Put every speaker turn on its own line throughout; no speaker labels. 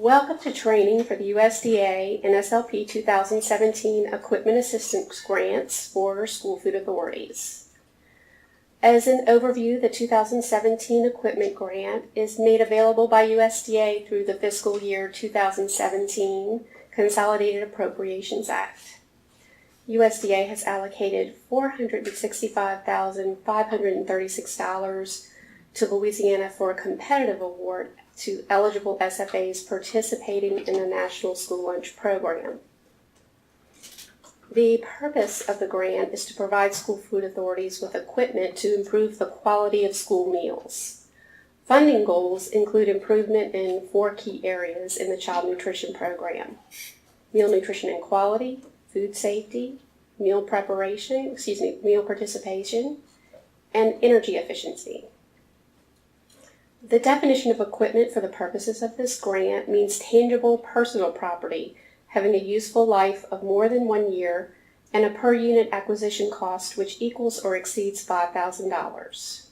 Welcome to training for the USDA NSLP 2017 Equipment Assistance Grants for School Food Authorities. As an overview, the 2017 Equipment Grant is made available by USDA through the fiscal year 2017 Consolidated Appropriations Act. USDA has allocated $465,536 to Louisiana for a competitive award to eligible SFAs participating in the National School Lunch Program. The purpose of the grant is to provide school food authorities with equipment to improve the quality of school meals. Funding goals include improvement in 4 key areas in the child nutrition program: meal nutrition and quality, food safety, meal participation, and energy efficiency. The definition of equipment for the purposes of this grant means tangible personal property having a useful life of more than 1 year and a per unit acquisition cost which equals or exceeds $5,000.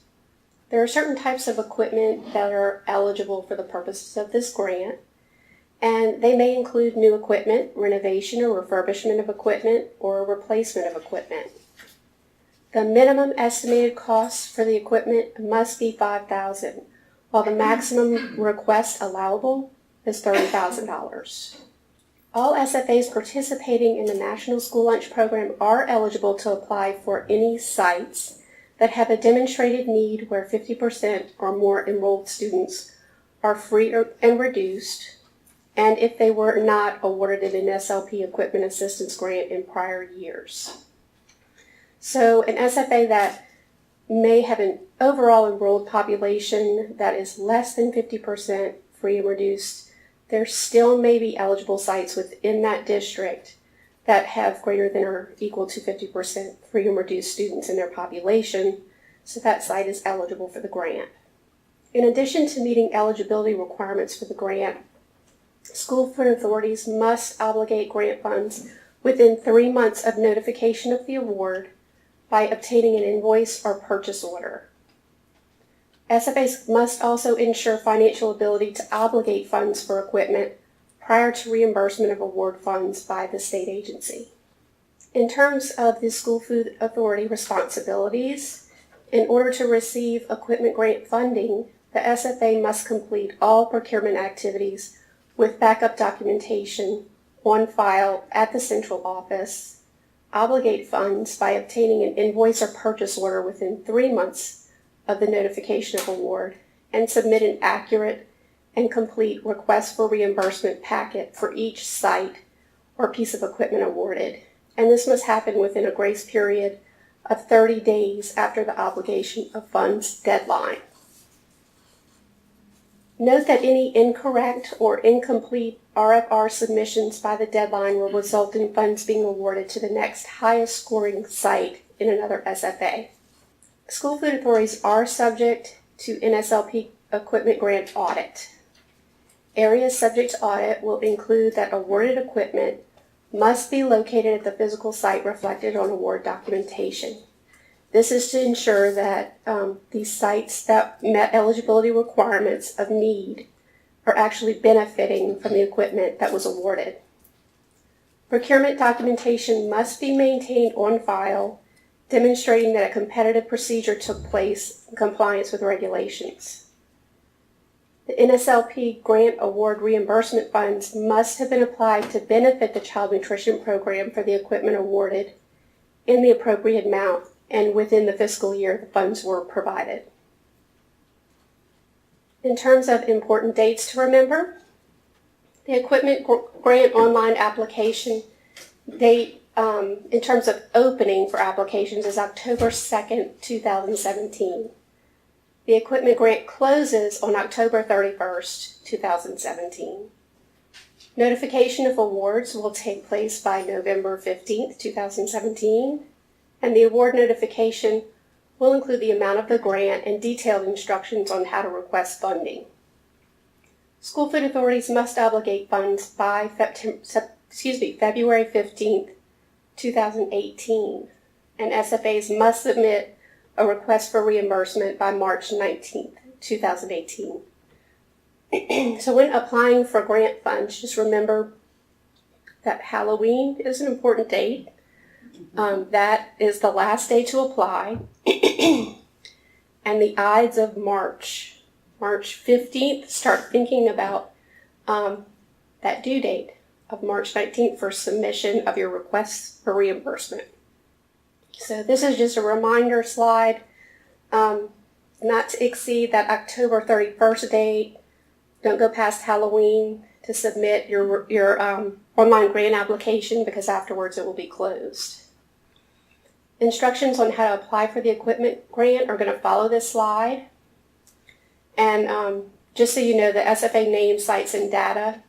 There are certain types of equipment that are eligible for the purposes of this grant, and they may include new equipment, renovation or refurbishment of equipment, or replacement of equipment. The minimum estimated cost for the equipment must be $5,000. While the maximum request allowable is $30,000. All SFAs participating in the National School Lunch Program are eligible to apply for any sites that have a demonstrated need where 50% or more enrolled students are free and reduced, and if they were not awarded an NSLP Equipment Assistance Grant in prior years. So an SFA that may have an overall enrolled population that is less than 50% free and reduced, there still may be eligible sites within that district that have greater than or equal to 50% free and reduced students in their population, so that site is eligible for the grant. In addition to meeting eligibility requirements for the grant, school food authorities must obligate grant funds within 3 months of notification of the award by obtaining an invoice or purchase order. SFAs must also ensure financial ability to obligate funds for equipment prior to reimbursement of award funds by the state agency. In terms of the school food authority responsibilities, in order to receive equipment grant funding, the SFA must complete all procurement activities with backup documentation on file at the central office, obligate funds by obtaining an invoice or purchase order within 3 months of the notification of award, and submit an accurate and complete request for reimbursement packet for each site or piece of equipment awarded. And this must happen within a grace period of 30 days after the obligation of funds deadline. Note that any incorrect or incomplete RFR submissions by the deadline will result in funds being awarded to the next highest scoring site in another SFA. School food authorities are subject to NSLP equipment grant audit. Areas subject to audit will include that awarded equipment must be located at the physical site reflected on award documentation. This is to ensure that these sites that met eligibility requirements of need are actually benefiting from the equipment that was awarded. Procurement documentation must be maintained on file, demonstrating that a competitive procedure took place in compliance with regulations. The NSLP grant award reimbursement funds must have been applied to benefit the child nutrition program for the equipment awarded in the appropriate amount and within the fiscal year the funds were provided. In terms of important dates to remember, the equipment grant online application date in terms of opening for applications is October 2nd, 2017. The equipment grant closes on October 31st, 2017. Notification of awards will take place by November 15th, 2017, and the award notification will include the amount of the grant and detailed instructions on how to request funding. School food authorities must obligate funds by February 15th, 2018, and SFAs must submit a request for reimbursement by March 19th, 2018. So when applying for grant funds, just remember that Halloween is an important date. That is the last day to apply. And the Ides of March, March 15th, start thinking about that due date of March 19th for submission of your requests for reimbursement. So this is just a reminder slide, not to exceed that October 31st date. Don't go past Halloween to submit your online grant application, because afterwards it will be closed. Instructions on how to apply for the equipment grant are going to follow this slide. And just so you know, the SFA name, sites, and data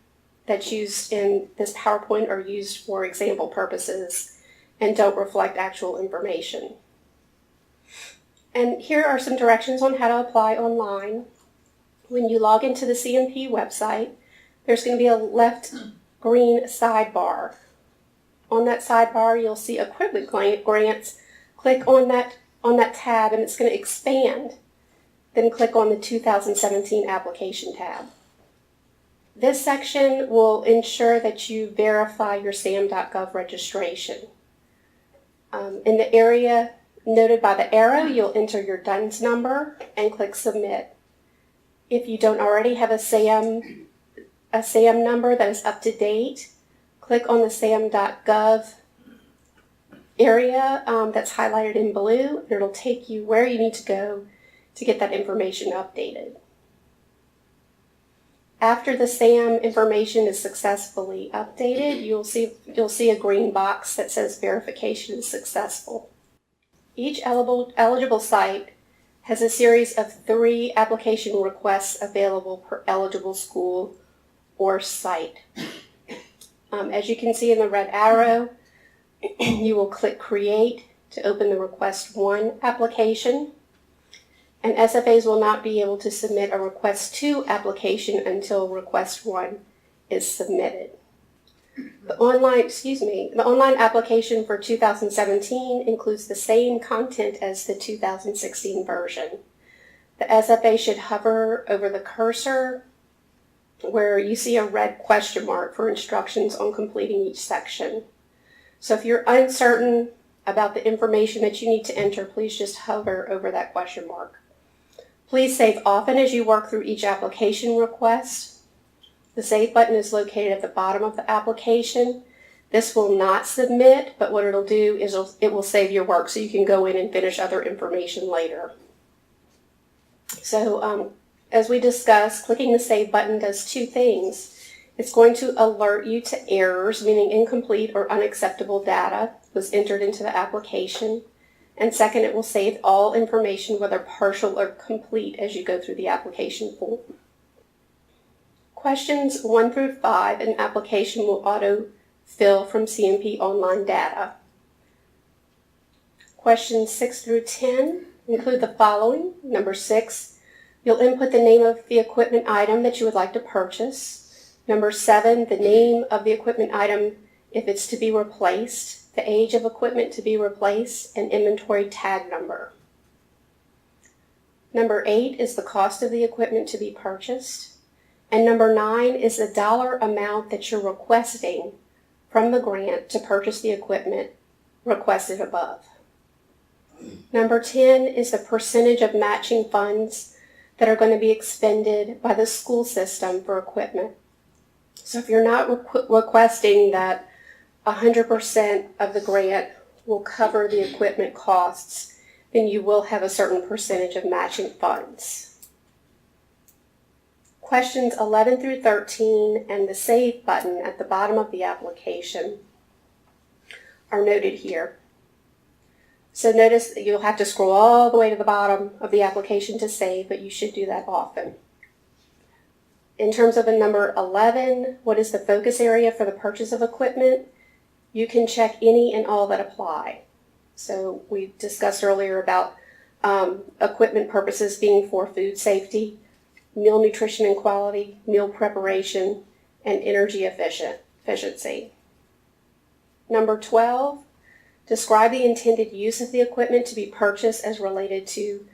that's used in this PowerPoint are used for example purposes and don't reflect actual information. And here are some directions on how to apply online. When you log into the CMP website, there's going to be a left green sidebar. On that sidebar, you'll see equipment grants. Click on that tab and it's going to expand. Then click on the 2017 application tab. This section will ensure that you verify your SAM.gov registration. In the area noted by the arrow, you'll enter your DUNS number and click Submit. If you don't already have a SAM number that is up to date, click on the SAM.gov area that's highlighted in blue, and it'll take you where you need to go to get that information updated. After the SAM information is successfully updated, you'll see a green box that says verification is successful. Each eligible site has a series of 3 application requests available per eligible school or site. As you can see in the red arrow, you will click Create to open the Request 1 application. And SFAs will not be able to submit a Request 2 application until Request 1 is submitted. The online application for 2017 includes the same content as the 2016 version. The SFA should hover over the cursor where you see a red question mark for instructions on completing each section. So if you're uncertain about the information that you need to enter, please just hover over that question mark. Please save often as you work through each application request. The Save button is located at the bottom of the application. This will not submit, but what it'll do is it will save your work so you can go in and finish other information later. So as we discussed, clicking the Save button does 2 things. It's going to alert you to errors, meaning incomplete or unacceptable data was entered into the application. And second, it will save all information, whether partial or complete, as you go through the application form. Questions 1 through 5 in application will auto-fill from CMP online data. Questions 6 through 10 include the following. Number 6, you'll input the name of the equipment item that you would like to purchase. Number 7, the name of the equipment item if it's to be replaced, the age of equipment to be replaced, and inventory tag number. Number 8 is the cost of the equipment to be purchased. And number 9 is the dollar amount that you're requesting from the grant to purchase the equipment requested above. Number 10 is the percentage of matching funds that are going to be expended by the school system for equipment. So if you're not requesting that 100% of the grant will cover the equipment costs, then you will have a certain percentage of matching funds. Questions 11 through 13 and the Save button at the bottom of the application are noted here. So notice that you'll have to scroll all the way to the bottom of the application to save, but you should do that often. In terms of the number 11, what is the focus area for the purchase of equipment? You can check any and all that apply. So we discussed earlier about equipment purposes being for food safety, meal nutrition and quality, meal preparation, and energy efficiency. Number 12, describe the intended use of the equipment to be purchased as related to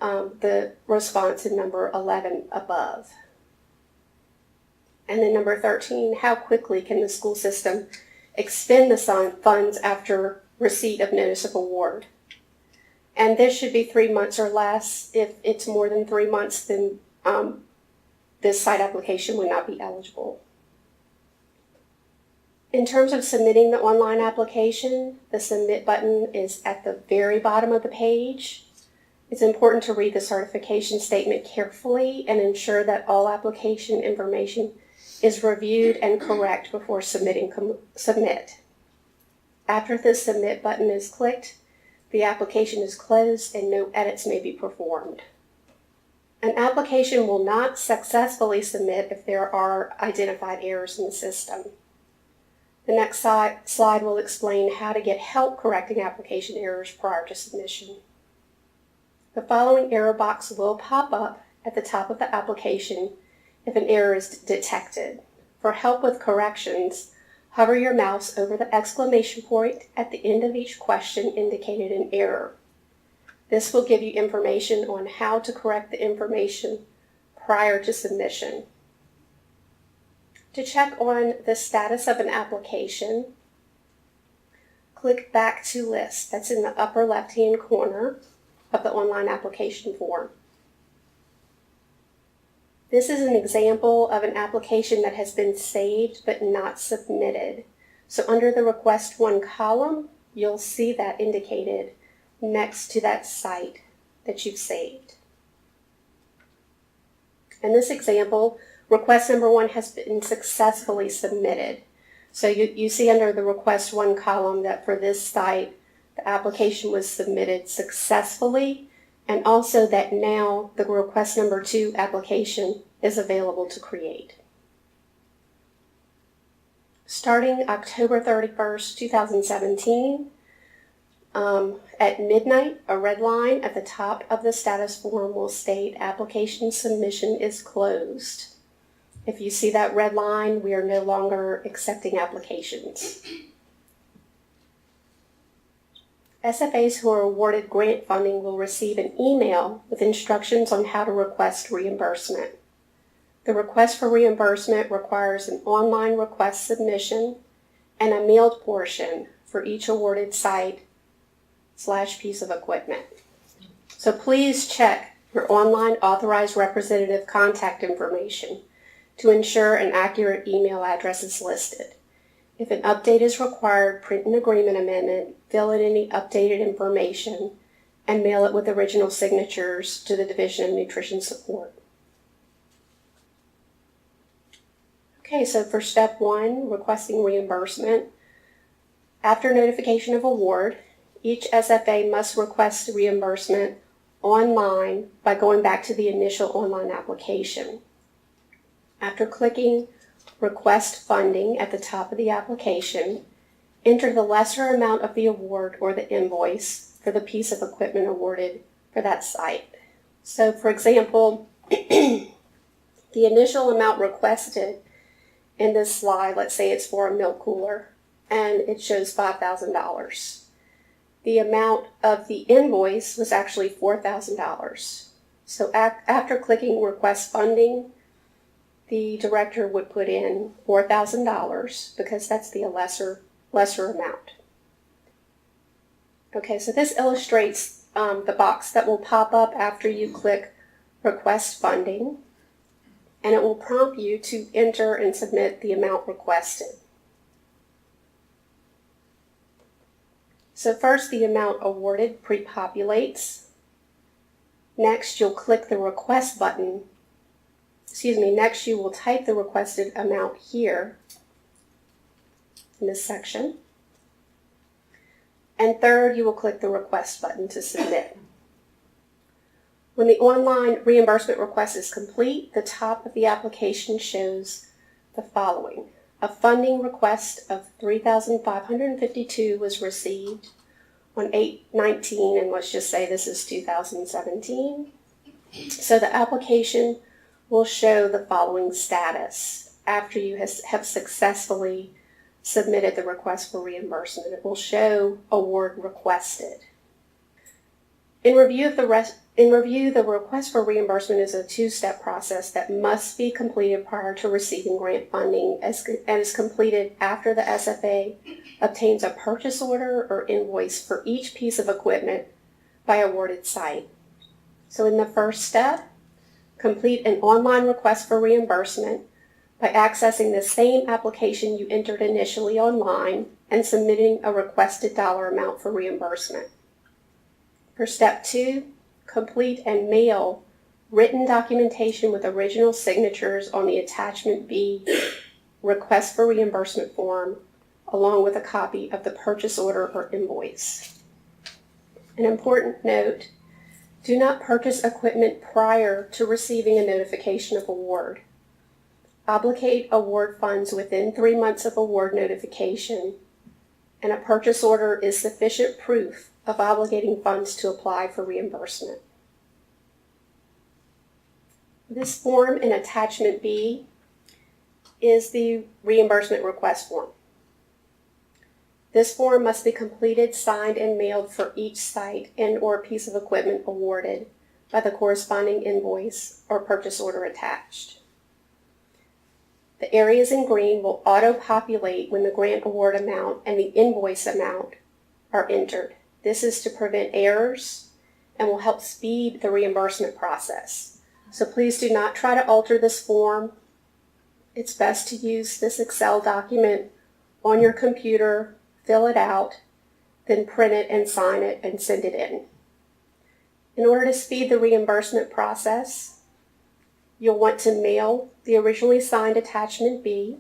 the response in number 11 above. And then number 13, how quickly can the school system expend the funds after receipt of notice of award? And this should be 3 months or less. If it's more than 3 months, then this site application would not be eligible. In terms of submitting the online application, the submit button is at the very bottom of the page. It's important to read the certification statement carefully and ensure that all application information is reviewed and correct before submit. After the submit button is clicked, the application is closed and no edits may be performed. An application will not successfully submit if there are identified errors in the system. The next slide will explain how to get help correcting application errors prior to submission. The following error box will pop up at the top of the application if an error is detected. For help with corrections, hover your mouse over the exclamation point at the end of each question indicated an error. This will give you information on how to correct the information prior to submission. To check on the status of an application, click Back to List. That's in the upper left-hand corner of the online application form. This is an example of an application that has been saved but not submitted. So under the Request 1 column, you'll see that indicated next to that site that you've saved. In this example, request number 1 has been successfully submitted. So you see under the Request 1 column that for this site, the application was submitted successfully, and also that now the request number 2 application is available to create. Starting October 31st, 2017, at midnight, a red line at the top of the status form will state application submission is closed. If you see that red line, we are no longer accepting applications. SFAs who are awarded grant funding will receive an email with instructions on how to request reimbursement. The request for reimbursement requires an online request submission and a mailed portion for each awarded site/piece of equipment. So please check your online authorized representative contact information to ensure an accurate email address is listed. If an update is required, print an agreement amendment, fill in any updated information, and mail it with original signatures to the Division of Nutrition Support. Okay, so for step 1, requesting reimbursement. After notification of award, each SFA must request reimbursement online by going back to the initial online application. After clicking Request Funding at the top of the application, enter the lesser amount of the award or the invoice for the piece of equipment awarded for that site. So for example, the initial amount requested in this slide, let's say it's for a milk cooler, and it shows $5,000. The amount of the invoice was actually $4,000. So after clicking Request Funding, the director would put in $4,000 because that's the lesser amount. Okay, so this illustrates the box that will pop up after you click Request Funding, and it will prompt you to enter and submit the amount requested. So first, the amount awarded pre-populates. Next, you'll click the Request button. Next you will type the requested amount here in this section. And third, you will click the Request button to submit. When the online reimbursement request is complete, the top of the application shows the following. A funding request of $3,552 was received on 8/19, and let's just say this is 2017. So the application will show the following status after you have successfully submitted the request for reimbursement. It will show award requested. In review of the In review, the request for reimbursement is a two-step process that must be completed prior to receiving grant funding and is completed after the SFA obtains a purchase order or invoice for each piece of equipment by awarded site. So in the first step, complete an online request for reimbursement by accessing the same application you entered initially online and submitting a requested dollar amount for reimbursement. For step 2, complete and mail written documentation with original signatures on the Attachment B request for reimbursement form, along with a copy of the purchase order or invoice. An important note, do not purchase equipment prior to receiving a notification of award. Obligate award funds within 3 months of award notification, and a purchase order is sufficient proof of obligating funds to apply for reimbursement. This form in Attachment B is the reimbursement request form. This form must be completed, signed, and mailed for each site and/or piece of equipment awarded by the corresponding invoice or purchase order attached. The areas in green will auto-populate when the grant award amount and the invoice amount are entered. This is to prevent errors and will help speed the reimbursement process. So please do not try to alter this form. It's best to use this Excel document on your computer, fill it out, then print it and sign it and send it in. In order to speed the reimbursement process, you'll want to mail the originally signed Attachment B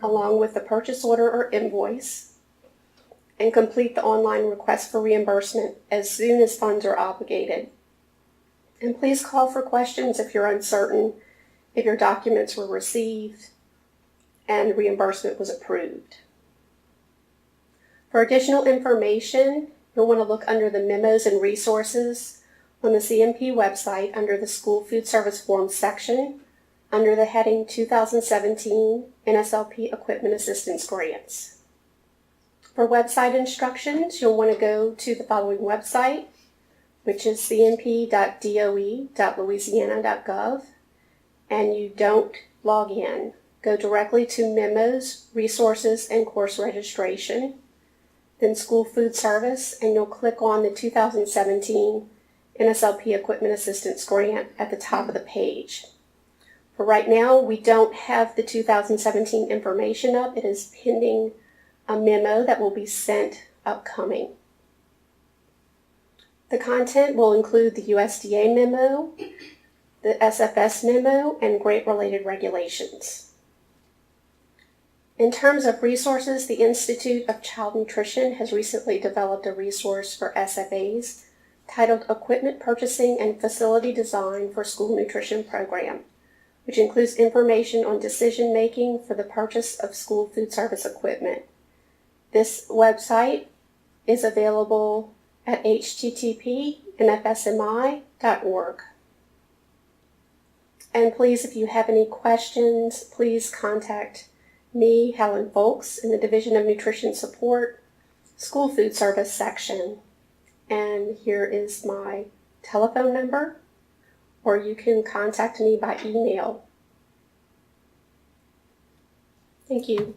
along with the purchase order or invoice and complete the online request for reimbursement as soon as funds are obligated. And please call for questions if you're uncertain if your documents were received and reimbursement was approved. For additional information, you'll want to look under the Memos and Resources on the CMP website under the School Food Service Forms section under the heading 2017 NSLP Equipment Assistance Grants. For website instructions, you'll want to go to the following website, which is cmp.doe.louisiana.gov, and you don't log in. Go directly to Memos, Resources, and Course Registration, then School Food Service, and you'll click on the 2017 NSLP Equipment Assistance Grant at the top of the page. For right now, we don't have the 2017 information up. It is pending a memo that will be sent upcoming. The content will include the USDA memo, the SFS memo, and grant-related regulations. In terms of resources, the Institute of Child Nutrition has recently developed a resource for SFAs titled Equipment Purchasing and Facility Design for School Nutrition Program, which includes information on decision-making for the purchase of school food service equipment. This website is available at http://nfsmi.org. And please, if you have any questions, please contact me, Helen Folks, in the Division of Nutrition Support, School Food Service section. And here is my telephone number, or you can contact me by email. Thank you.